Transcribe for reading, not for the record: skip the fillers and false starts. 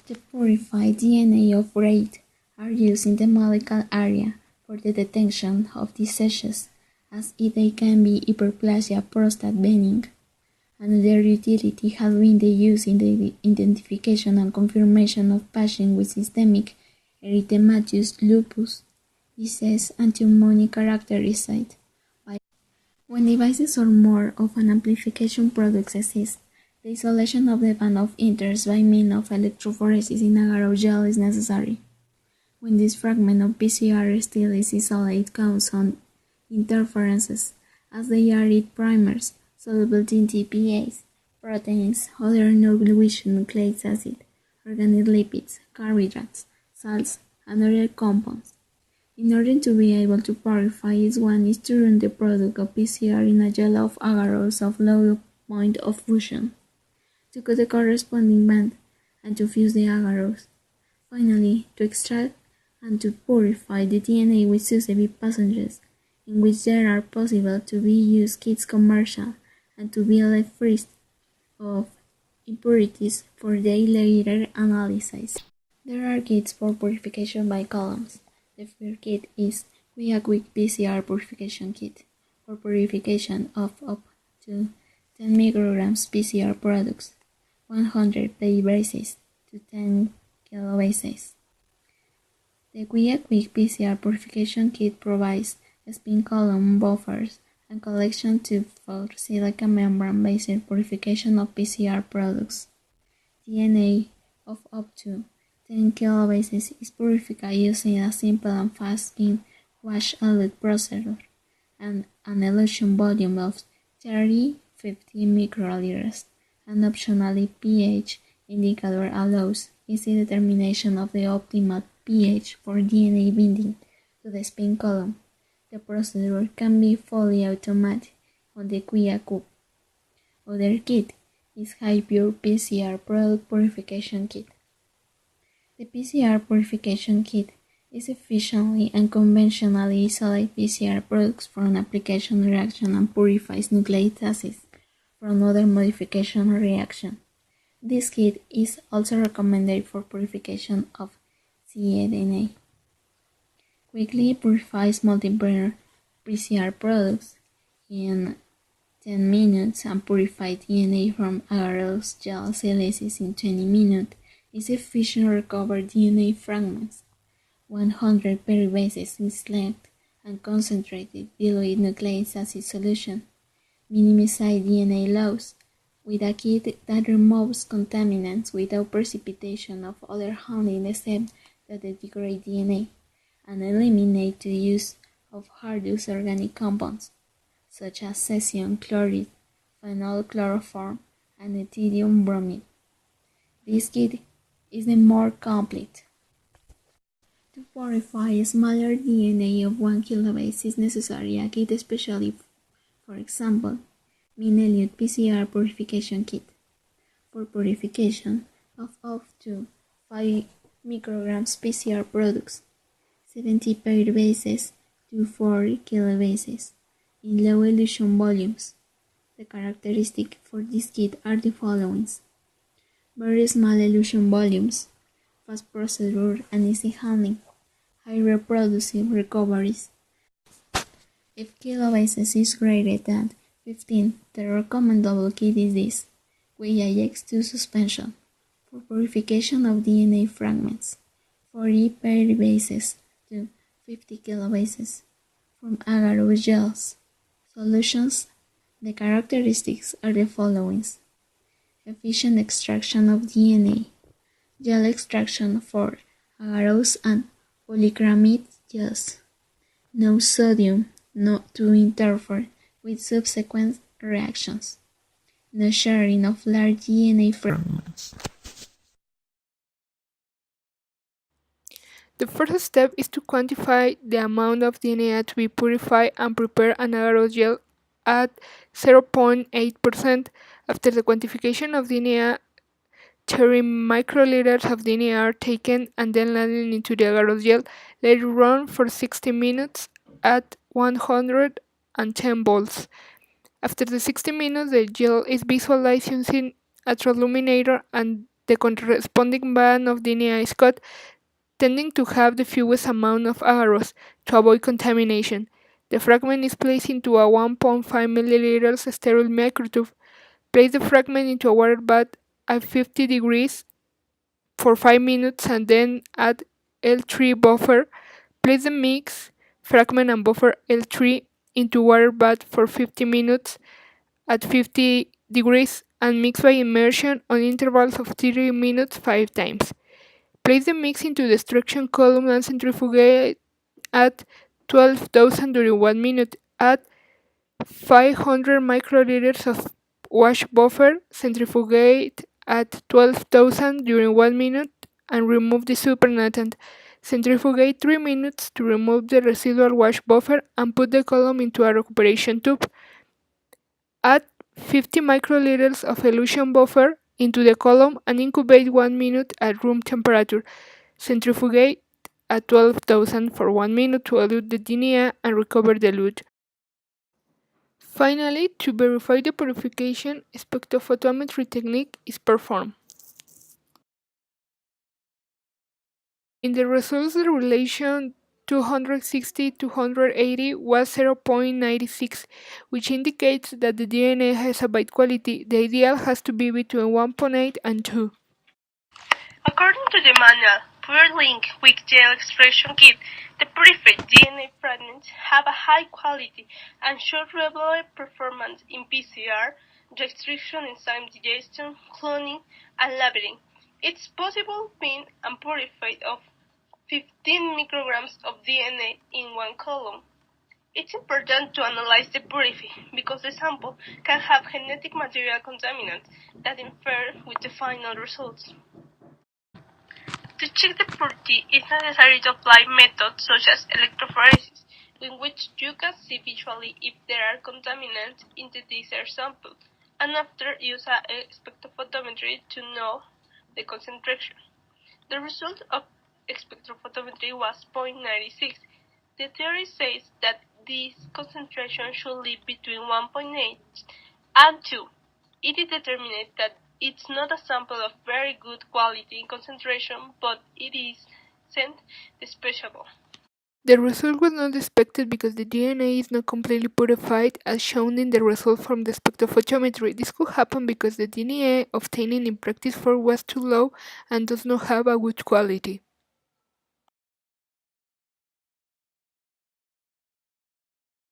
The purified DNA of rat are used in the medical area for the detection of diseases, as they can be hyperplasia prostate benign. Another utility has been the use in the identification and confirmation of patients with systemic erythematous lupus disease and pneumonia characterized by. When devices or more of an amplification product exist, the isolation of the band of interest by means of electrophoresis in agar gel is necessary. When this fragment of PCR still is isolated causes on interferences, as they are primers, soluble in TPAs, proteins, other nucleic acid, organic lipids, carbohydrates, salts, and other compounds. In order to be able to purify it, one is to run the product of PCR in a gel of agarose of low point of fusion, to cut the corresponding band, and to fuse the agarose. Finally, to extract and to purify the DNA with successive passages, in which there are possible to be used kits commercial and to be left free of impurities for their later analysis. There are kits for purification by columns. The first kit is a quick PCR purification kit for purification of up to 10 micrograms PCR products, 100 bases to 10 kilobases. The quick PCR purification kit provides spin column buffers and collection tube for silica membrane-based purification of PCR products. DNA of up to 10 kilobases is purified using a simple and fast spin wash elute procedure and an elution volume of 30-50 microliters. An optionally pH indicator allows easy determination of the optimal pH for DNA binding to the spin column. The procedure can be fully automatic on the QIA Cube. Other kit is High Pure PCR Product Purification Kit. The PCR purification kit is efficiently and conventionally isolates PCR products from application reaction and purifies nucleic acids from other modification reaction. This kit is also recommended for purification of cDNA. Quickly purifies multi-burner PCR products in 10 minutes and purifies DNA from agarose gel silices in 20 minutes. Is efficient recover DNA fragments. 100 peribases in select and concentrated diluted nucleic acid solution. Minimize DNA loss with a kit that removes contaminants without precipitation of other handling except that they degrade DNA, and eliminate the use of hazardous organic compounds such as cesium chloride, phenol chloroform, and ethidium bromide. This kit is the more complete. To purify a smaller DNA of 1 kilobase is necessary a kit especially, for example, minute PCR purification kit for purification of up to 5 micrograms PCR products, 70 pair bases to 4 kilobases in low elution volumes. The characteristics for this kit are the following: very small elution volumes, fast procedure and easy handling, high reproducible recoveries. If kilobases is greater than 15, the recommendable kit is this, X2 suspension, for purification of DNA fragments, 40 pair bases to 50 kilobases, from agarose gels. Solutions. The characteristics are the following: efficient extraction of DNA, gel extraction for agarose and polycramide gels, no sodium not to interfere with subsequent reactions, no sharing of large DNA fragments. The first step is to quantify the amount of DNA to be purified and prepare an agarose gel at 0.8%. After the quantification of DNA, 30 microliters of DNA are taken and then landed into the agarose gel. Let it run for 60 minutes at 110 volts. After the 60 minutes, the gel is visualized using a transilluminator and the corresponding band of DNA is cut, tending to have the fewest amount of agarose to avoid contamination. The fragment is placed into a 1.5 milliliters sterile microtube. Place the fragment into a water bath at 50 degrees for 5 minutes and then add L3 buffer. Place the mix, fragment and buffer L3 into water bath for 50 minutes at 50 degrees and mix by immersion on intervals of 30 minutes 5 times. Place the mix into the extraction column and centrifugate at 12,000 during 1 minute. Add 500 microliters of wash buffer, centrifugate at 12,000 during 1 minute and remove the supernatant. Centrifugate 3 minutes to remove the residual wash buffer and put the column into a recuperation tube. Add 50 microliters of elution buffer into the column and incubate 1 minute at room temperature. Centrifugate at 12,000 for 1 minute to elute the DNA and recover the elute. Finally, to verify the purification, spectrophotometry technique is performed. In the results, the relation 260-280 was 0.96, which indicates that the DNA has a bite quality. The ideal has to be between 1.8 and 2. According to the manual, pure link with gel extraction kit, the purified DNA fragments have a high quality and show reliable performance in PCR, restriction enzyme digestion, cloning, and labeling. It's possible bin and purified of 15 micrograms of DNA in one column. It's important to analyze the purity because the sample can have genetic material contaminants that interfere with the final results. To check the purity, it's necessary to apply methods such as electrophoresis, in which you can see visually if there are contaminants in the desired sample, and after use a spectrophotometry to know the concentration. The result of spectrophotometry was 0.96. The theory says that this concentration should live between 1.8 and 2. It is determined that it's not a sample of very good quality in concentration, but it isn't dispensable. The result was not expected because the DNA is not completely purified as shown in the result from the spectrophotometry. This could happen because the DNA obtained in practice 4 was too low and does not have a good quality.